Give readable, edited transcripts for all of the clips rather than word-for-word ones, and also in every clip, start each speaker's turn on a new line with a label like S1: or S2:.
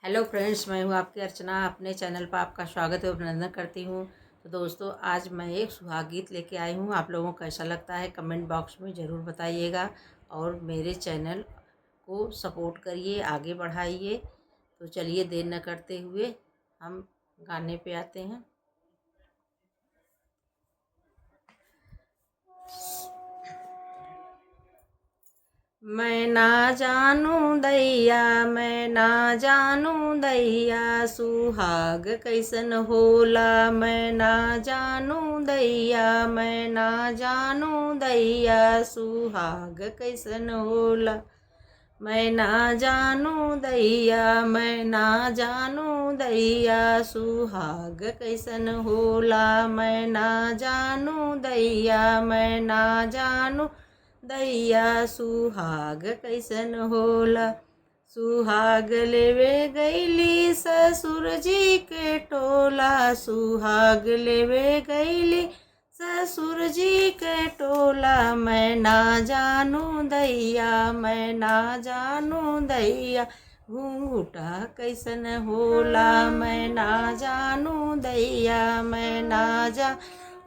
S1: Hello friends, मैं हूँ आपकी अर्चना। अपने चैनल पर आपका स्वागत और अभिनंदन करती हूँ। तो दोस्तों, आज मैं एक सुहाग गीत लेके आई हूँ। आप लोगों को कैसा लगता है कमेंट बॉक्स में ज़रूर बताइएगा और मेरे चैनल को सपोर्ट करिए, आगे बढ़ाइए। तो चलिए देर न करते हुए हम गाने पे आते हैं। मैं ना जानूं दैया, मैं ना जानूं दैया, सुहाग कैसन होला। मैं ना जानूं दैया, मैं ना जानूं दैया, सुहाग कैसन होला। मैं ना जानूं दैया, मैं ना जानूं दैया, सुहाग कैसन होला। मैं ना जानूं दैया, मैं ना जानूं दैया, सुहाग कैसन होला। सुहाग लेवे गईली ससुर जी के टोला, सुहाग लेवे गईली ससुर जी के टोला। मैं ना जानूं दैया, मैं ना जानूं दैया, घूंघटा कैसन होला। मैं ना जानूं दैया, मैं ना जा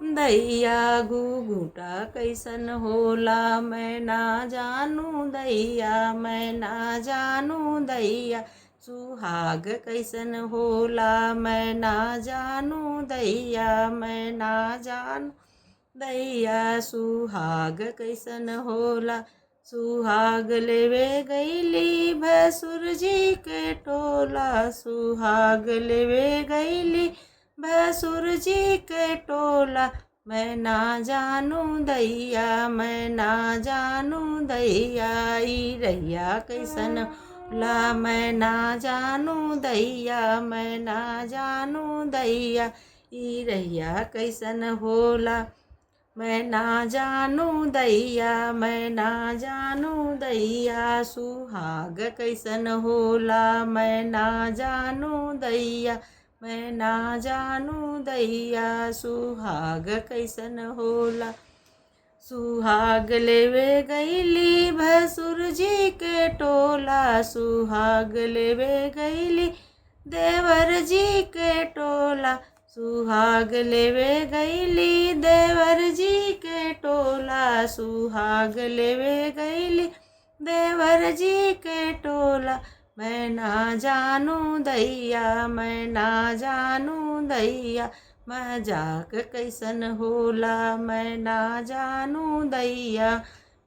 S1: दैया, घूंघटा कैसन होला। मैं ना जानूं दैया, मैं ना जानूं दैया, सुहाग कैसन होला। मैं ना जानूं दैया, मैं ना जानूं दैया, सुहाग कैसन होला। सुहाग लेवे गईली भसुर जी के टोला, सुहाग लेवे गईली भसुर जी के टोला। मैं ना जानूं दैया, मैं ना जानूं दैया, ई रैया कैसन होला। मैं ना जानूं दैया, मैं ना जानूं दैया, ई रैया कैसन होला। मैं ना जानूं दैया, मैं ना जानूं दैया, सुहाग कैसन होला। मैं ना जानूं दैया, मैं ना जानूं दैया, सुहाग कैसन होला। सुहाग लेवे गईली भसुर जी के टोला, सुहाग लेवे गईली देवर जी के टोला। सुहाग लेवे गईली देवर जी के टोला, सुहाग लेवे गईली देवर जी के टोला। मैं ना जानूं दैया, मैं ना जानूं दैया, मजाक कैसन होला। मैं ना जानूं दैया,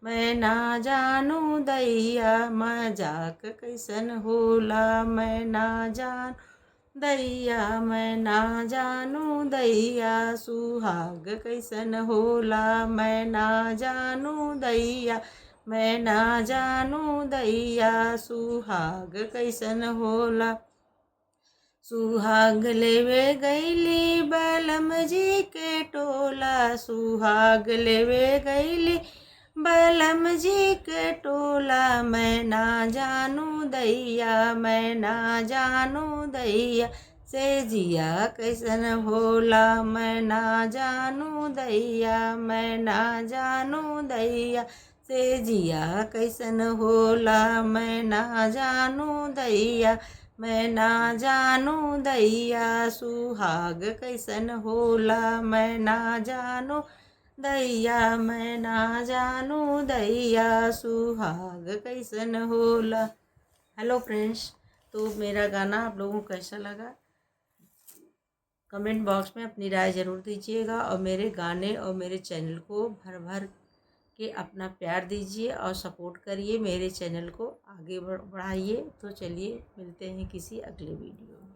S1: मैं ना जानूं दैया, मजाक कैसन होला। मैं ना जान दैया, मैं ना जानूं दैया, सुहाग कैसन होला। मैं ना जानूं दैया, मैं ना जानूं दैया, सुहाग कैसन होला। सुहाग लेवे गईली बलम जी के टोला, सुहाग लेवे गईली बलम जी के टोला। मैं ना जानूं दैया, मैं ना जानूं दैया, से जिया कैसन होला। मैं ना जानूं दैया, मैं ना जानूं दैया, से जिया कैसन होला। मैं ना जानूं दैया, मैं ना जानूं दैया, सुहाग कैसन होला। मैं ना जानूं दैया, मैं ना जानूं दैया, सुहाग कैसन होला। हेलो फ्रेंड्स, तो मेरा गाना आप लोगों को कैसा लगा कमेंट बॉक्स में अपनी राय ज़रूर दीजिएगा और मेरे गाने और मेरे चैनल को भर भर के अपना प्यार दीजिए और सपोर्ट करिए। मेरे चैनल को आगे बढ़ाइए। तो चलिए मिलते हैं किसी अगले वीडियो में।